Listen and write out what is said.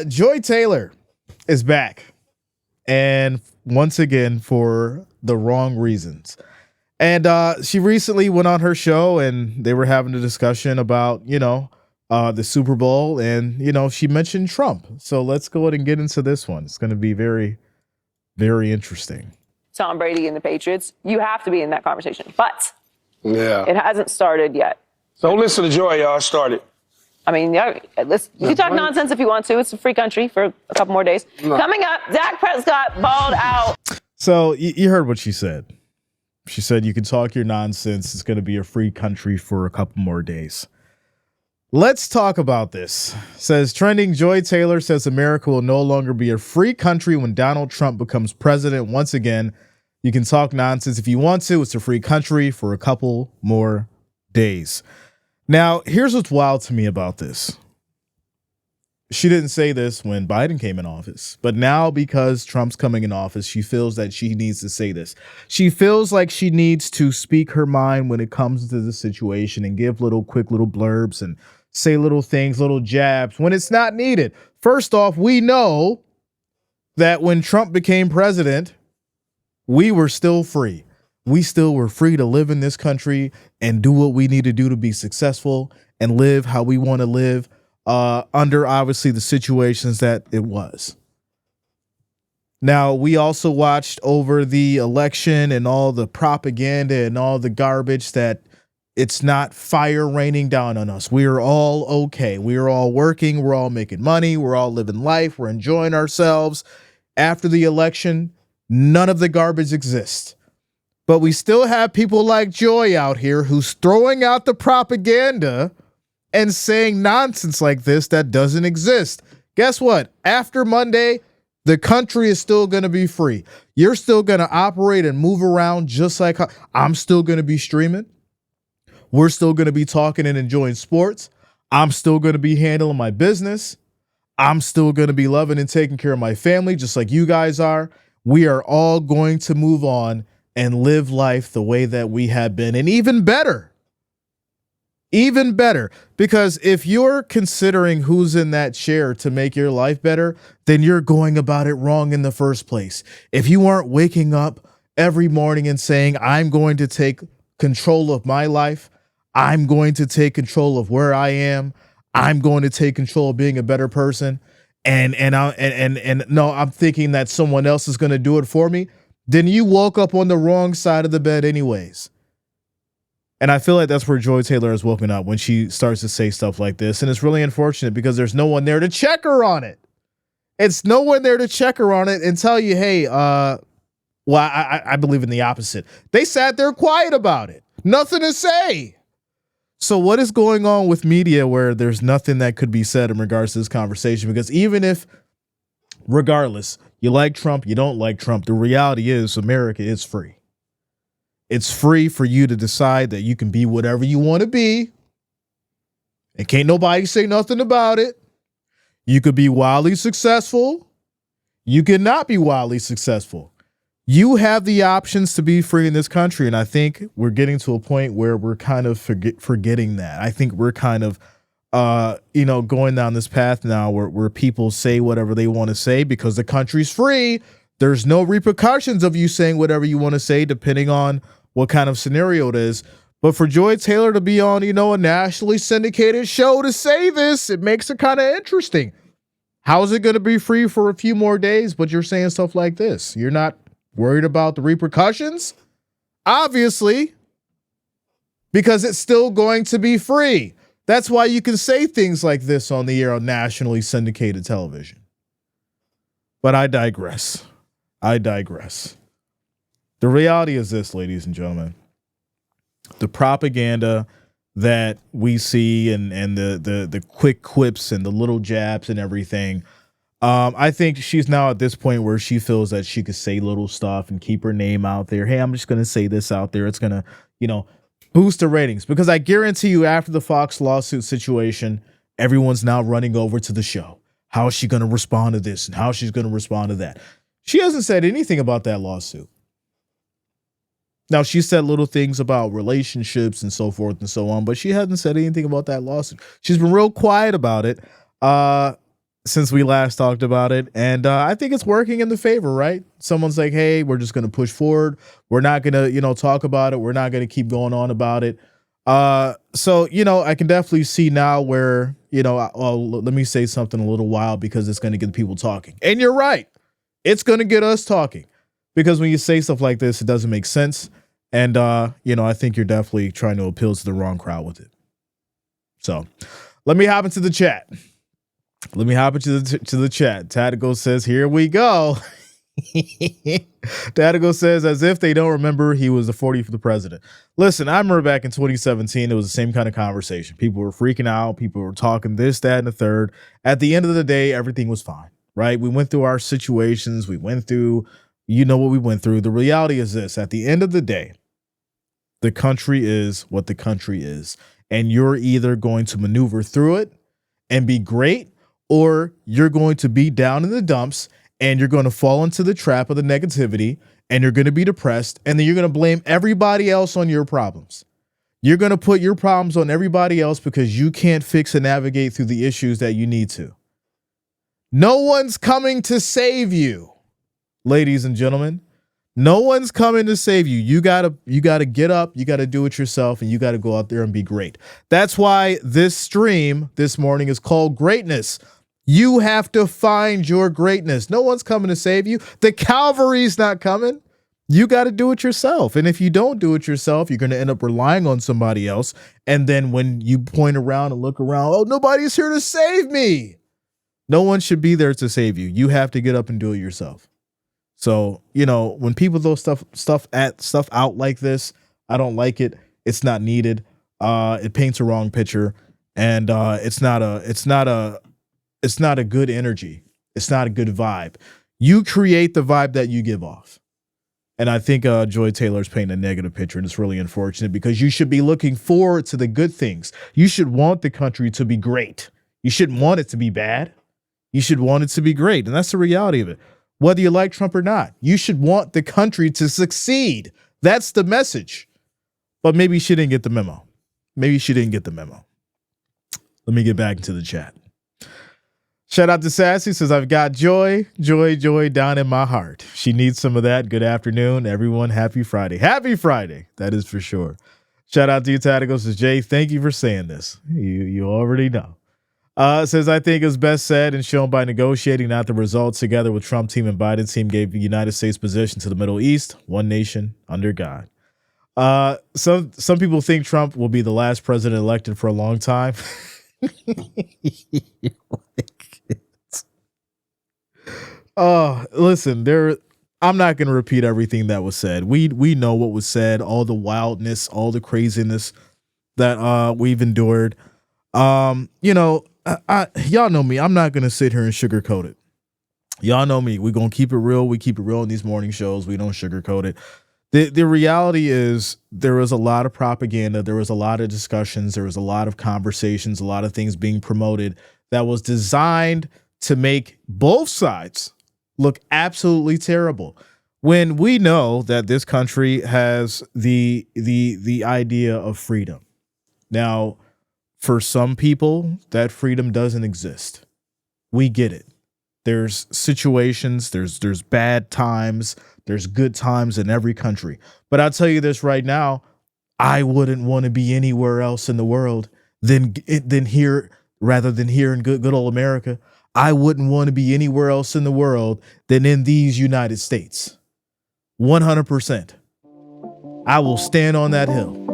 Joy Taylor is back, and once again for the wrong reasons. And she recently went on her show, and they were having a discussion about, the Super Bowl, and she mentioned Trump. So let's go ahead and get into this one. It's going to be very, very interesting. Tom Brady and the Patriots, you have to be in that conversation, but yeah, it hasn't started yet. Don't listen to Joy, y'all. Started. I mean, yeah, you can talk nonsense if you want to. It's a free country for a couple more days. No. Coming up, Dak Prescott balled out. So you heard what she said. She said you can talk your nonsense. It's going to be a free country for a couple more days. Let's talk about this. Says trending, Joy Taylor says America will no longer be a free country when Donald Trump becomes president. Once again, you can talk nonsense if you want to. It's a free country for a couple more days. Now, here's what's wild to me about this. She didn't say this when Biden came in office, but now because Trump's coming in office, she feels that she needs to say this. She feels like she needs to speak her mind when it comes to the situation and give quick little blurbs and say little things, little jabs when it's not needed. First off, we know that when Trump became president, we were still free. We still were free to live in this country and do what we need to do to be successful and live how we want to live under, obviously, the situations that it was. Now, we also watched over the election and all the propaganda and all the garbage that it's not fire raining down on us. We are all okay. We are all working. We're all making money. We're all living life. We're enjoying ourselves. After the election, none of the garbage exists. But we still have people like Joy out here who's throwing out the propaganda and saying nonsense like this that doesn't exist. Guess what? After Monday, the country is still going to be free. You're still going to operate and move around just like I'm still going to be streaming. We're still going to be talking and enjoying sports. I'm still going to be handling my business. I'm still going to be loving and taking care of my family just like you guys are. We are all going to move on and live life the way that we have been, and even better. Even better, because if you're considering who's in that chair to make your life better, then you're going about it wrong in the first place. If you aren't waking up every morning and saying, I'm going to take control of my life, I'm going to take control of where I am, I'm going to take control of being a better person, and no, I'm thinking that someone else is going to do it for me, then you woke up on the wrong side of the bed anyways. And I feel like that's where Joy Taylor has woken up when she starts to say stuff like this. And it's really unfortunate because there's no one there to check her on it. It's no one there to check her on it and tell you, hey, I believe in the opposite. They sat there quiet about it. Nothing to say. So what is going on with media where there's nothing that could be said in regards to this conversation? Because even if, regardless, you like Trump, you don't like Trump, the reality is America is free. It's free for you to decide that you can be whatever you want to be. And can't nobody say nothing about it. You could be wildly successful. You cannot be wildly successful. You have the options to be free in this country. And I think we're getting to a point where we're kind of forgetting that. I think we're kind of going down this path now where people say whatever they want to say because the country's free. There's no repercussions of you saying whatever you want to say, depending on what kind of scenario it is. But for Joy Taylor to be on, a nationally syndicated show to say this, it makes it kind of interesting. How is it going to be free for a few more days, but you're saying stuff like this? You're not worried about the repercussions? Obviously, because it's still going to be free. That's why you can say things like this on the air on nationally syndicated television. But I digress. The reality is this, ladies and gentlemen. The propaganda that we see and the quick quips and the little jabs and everything, I think she's now at this point where she feels that she could say little stuff and keep her name out there. Hey, I'm just going to say this out there. It's going to, boost the ratings. Because I guarantee you after the Fox lawsuit situation, everyone's now running over to the show. How is she going to respond to this and how she's going to respond to that? She hasn't said anything about that lawsuit. Now, she said little things about relationships and so forth and so on, but she hasn't said anything about that lawsuit. She's been real quiet about it. since we last talked about it, and I think it's working in the favor, right? Someone's like, hey, we're just going to push forward. We're not going to, talk about it. We're not going to keep going on about it. So, I can definitely see now where, let me say something a little wild because it's going to get people talking. And you're right. It's going to get us talking because when you say stuff like this, it doesn't make sense. And, I think you're definitely trying to appeal to the wrong crowd with it. So let me hop into the chat. To the chat. Tactical says, here we go. Tactical says, as if they don't remember he was the 40th for the president. Listen, I remember back in 2017, it was the same kind of conversation. People were freaking out. People were talking this, that, and the third. At the end of the day, everything was fine, right? We went through our situations. We went through, what we went through. The reality is this. At the end of the day, the country is what the country is. And you're either going to maneuver through it and be great, or you're going to be down in the dumps and you're going to fall into the trap of the negativity and you're going to be depressed, and then you're going to blame everybody else on your problems. You're going to put your problems on everybody else because you can't fix and navigate through the issues that you need to. No one's coming to save you, ladies and gentlemen. No one's coming to save you. You gotta get up, you gotta do it yourself, and you gotta go out there and be great. That's why this stream this morning is called Greatness. You have to find your greatness. No one's coming to save you. The cavalry's not coming. You got to do it yourself. And if you don't do it yourself, you're going to end up relying on somebody else. And then when you point around and look around, oh, nobody's here to save me. No one should be there to save you. You have to get up and do it yourself. So, when people throw stuff out like this, I don't like it. It's not needed. It paints a wrong picture, and it's not a good energy. It's not a good vibe. You create the vibe that you give off. And I think Joy Taylor's painting a negative picture, and it's really unfortunate because you should be looking forward to the good things. You should want the country to be great. You shouldn't want it to be bad. You should want it to be great. And that's the reality of it. Whether you like Trump or not, you should want the country to succeed. That's the message. But maybe she didn't get the memo. Let me get back into the chat. Shout out to Sassy, says, I've got joy down in my heart. She needs some of that. Good afternoon, everyone. Happy Friday. Happy Friday. That is for sure. Shout out to you, Tactical, says, Jay, thank you for saying this. You already know. Says, I think it's best said and shown by negotiating, not the results. Together with Trump team and Biden team gave the United States position to the Middle East, one nation under God. Some people think Trump will be the last president elected for a long time. Oh, listen, I'm not going to repeat everything that was said. We know what was said, all the wildness, all the craziness that we've endured. Y'all know me. I'm not going to sit here and sugarcoat it. Y'all know me. We're going to keep it real. We keep it real in these morning shows. We don't sugarcoat it. The reality is there was a lot of propaganda. There was a lot of discussions. There was a lot of conversations, a lot of things being promoted that was designed to make both sides look absolutely terrible. When we know that this country has the idea of freedom. Now, for some people, that freedom doesn't exist. We get it. There's situations, there's bad times, there's good times in every country. But I'll tell you this right now, I wouldn't want to be anywhere else in the world than here, rather than here in good old America. I wouldn't want to be anywhere else in the world than in these United States. 100%. I will stand on that hill.